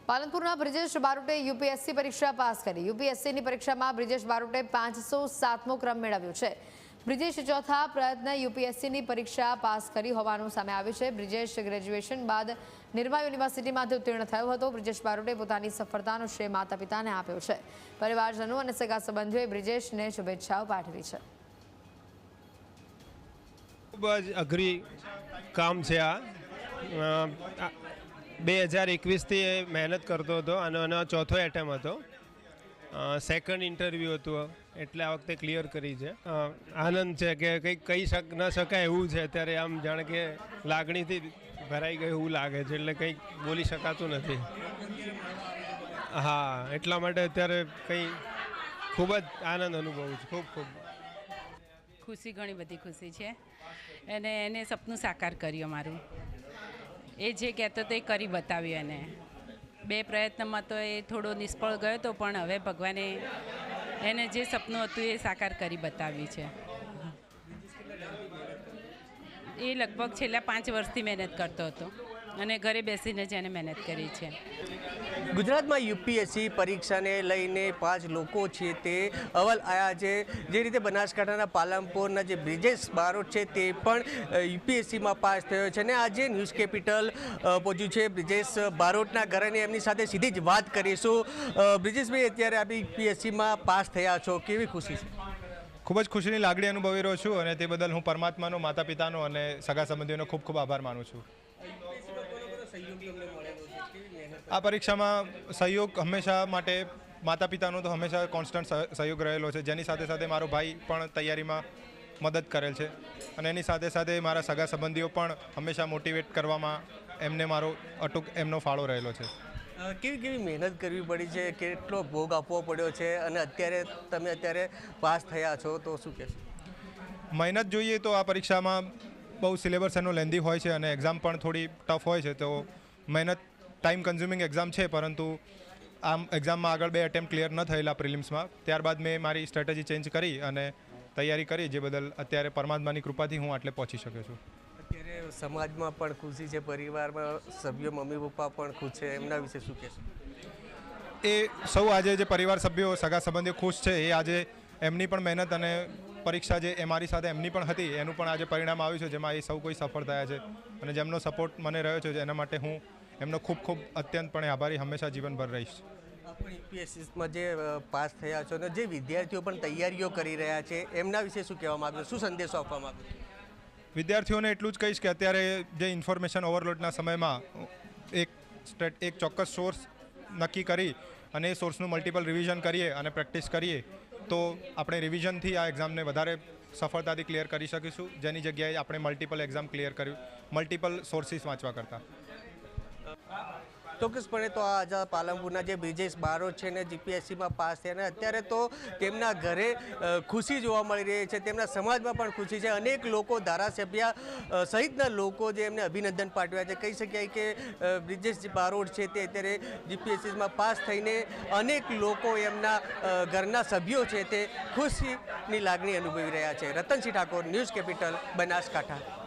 પાલનપુરના Brijesh બારોટે UPSC પરીક્ષા pass કરી। યુપીએસસીની પરીક્ષામાં બ્રિજેશ બારોટે 507મો ક્રમ મેળવ્યો છે। બ્રિજેશ ચોથા પ્રયત્ન યુપીએસસીની પરીક્ષા પાસ કરી હોવાનું સામે આવ્યું છે। બ્રિજેશ ગ્રેજ્યુએશન બાદ નિરમા યુનિવર્સિટીમાંથી ઉત્તીર્ણ થયો હતો। બ્રિજેશ બારોટે પોતાની સફળતાનો શ્રેય માતા પિતાને આપ્યો છે। પરિવારજનો અને સગા સંબંધીઓએ બ્રિજેશને શુભેચ્છાઓ પાઠવી છે। ખૂબ જ અઘરી કામ છે આ 2021થી મહેનત કરતો હતો અને આનો ચોથો એટેમ્પ હતો। સેકન્ડ ઇન્ટરવ્યૂ હતું એટલે આ વખતે ક્લિયર કરી છે। આનંદ છે કે કંઈક કહી ન શકાય એવું છે। અત્યારે આમ જાણે કે લાગણીથી ભરાઈ ગયું એવું લાગે છે, એટલે કંઈક બોલી શકાતું નથી। હા, એટલા માટે અત્યારે કંઈ ખૂબ જ આનંદ અનુભવું છું। ખૂબ ખૂબ ખુશી, ઘણી બધી ખુશી છે અને એને સપનું સાકાર કર્યું મારું। એ જે કહેતો તો એ કરી બતાવ્યું। એને 2 પ્રયત્નમાં તો એ થોડો નિષ્ફળ ગયો હતો, પણ હવે ભગવાને એને જે સપનું હતું એ સાકાર કરી બતાવ્યું છે। એ લગભગ છેલ્લા 5 વર્ષથી મહેનત કરતો હતો અને ઘરે બેસીને જ એને મહેનત કરી છે। ગુજરાતમાં યુપીએસસી પરીક્ષાને લઈને 5 લોકો છે તે અવ્વલ આવ્યા છે। જે રીતે બનાસકાંઠાના પાલનપુરના જે બ્રિજેશ બારોટ છે તે પણ યુપીએસસીમાં પાસ થયો છે અને આજે ન્યૂઝ કેપિટલ પહોંચ્યું છે બ્રિજેશ બારોટના ઘરે અને એમની સાથે સીધી જ વાત કરીશું। બ્રિજેશભાઈ, અત્યારે આપ યુપીએસસીમાં પાસ થયા છો, કેવી ખુશી છે? ખૂબ જ ખુશીની લાગણી અનુભવી રહ્યો છું અને તે બદલ હું પરમાત્માનો, માતા પિતાનો અને સગા સંબંધીઓનો ખૂબ ખૂબ આભાર માનું છું। આ પરીક્ષામાં સહયોગ હંમેશા માટે માતા પિતાનો તો હંમેશા કોન્સ્ટન્ટ સહયોગ રહેલો છે, જેની સાથે સાથે મારો ભાઈ પણ તૈયારીમાં મદદ કરેલ છે અને એની સાથે સાથે મારા સગા સંબંધીઓ પણ હંમેશા મોટિવેટ કરવામાં એમને મારો અટૂટ એમનો ફાળો રહેલો છે। કેવી કેવી મહેનત કરવી પડી છે, કેટલો ભોગ આપવો પડ્યો છે અને અત્યારે પાસ થયા છો, તો શું કહેશો? મહેનત જોઈએ તો આ પરીક્ષામાં બહુ સિલેબસ એનો લેન્ધી હોય છે અને એક્ઝામ પણ થોડી ટફ હોય છે, તો મહેનત ટાઈમ કન્ઝ્યુમિંગ એક્ઝામ છે, પરંતુ આમ એક્ઝામમાં આગળ 2 એટેમ્પ ક્લિયર ન થયેલા પ્રિલિમ્સમાં, ત્યારબાદ મેં મારી સ્ટ્રેટેજી ચેન્જ કરી અને તૈયારી કરી, જે બદલ અત્યારે પરમાત્માની કૃપાથી હું આટલે પહોંચી શક્યો છું। અત્યારે સમાજમાં પણ ખુશી છે, પરિવારમાં સભ્યો, મમ્મી પપ્પા પણ ખુશ છે, એમના વિશે શું કહેશો? એ સૌ આજે જે પરિવાર સભ્યો, સગા સંબંધીઓ ખુશ છે, એ આજે એમની પણ મહેનત અને પરીક્ષા જે એ મારી સાથે એમની પણ હતી એનું પણ આજે પરિણામ આવ્યું છે, જેમાં એ સૌ કોઈ સફળ થયા છે અને જેમનો સપોર્ટ મને રહ્યો છે એના માટે હું એમનો ખૂબ ખૂબ અત્યંતપણે આભારી હંમેશા જીવનભર રહીશ। આપણે યુપીએસસીમાં જે પાસ થયા છો અને જે વિદ્યાર્થીઓ પણ તૈયારીઓ કરી રહ્યા છે એમના વિશે શું કહેવા માગશો, શું સંદેશો આપવા માગશો? વિદ્યાર્થીઓને એટલું જ કહીશ કે અત્યારે જે ઇન્ફોર્મેશન ઓવરલોડના સમયમાં એક ચોક્કસ સોર્સ નક્કી કરી અને એ સોર્સનું મલ્ટિપલ રિવિઝન કરીએ અને પ્રેક્ટિસ કરીએ તો આપણે રિવિઝનથી આ એક્ઝામને વધારે સફળતાથી ક્લિયર કરી શકીશું, જેની જગ્યાએ આપણે મલ્ટિપલ એક્ઝામ ક્લિયર કર્યું મલ્ટિપલ સોર્સિસ વાંચવા કરતાં। ચોક્કસપણે તો આ પાલનપુરના જે બ્રિજેશ બારોટ છે ને જીપીએસસીમાં પાસ થયા અને અત્યારે તો તેમના ઘરે ખુશી જોવા મળી રહી છે, તેમના સમાજમાં પણ ખુશી છે। અનેક લોકો, ધારાસભ્ય સહિતના લોકો જે એમને અભિનંદન પાઠવ્યા છે। કહી શકાય કે બ્રિજેશ બારોટ છે તે અત્યારે જીપીએસસીમાં પાસ થઈને અનેક લોકો, એમના ઘરના સભ્યો છે તે ખુશીની લાગણી અનુભવી રહ્યા છે। Ratansinh Thakor, news capital, Banaskantha.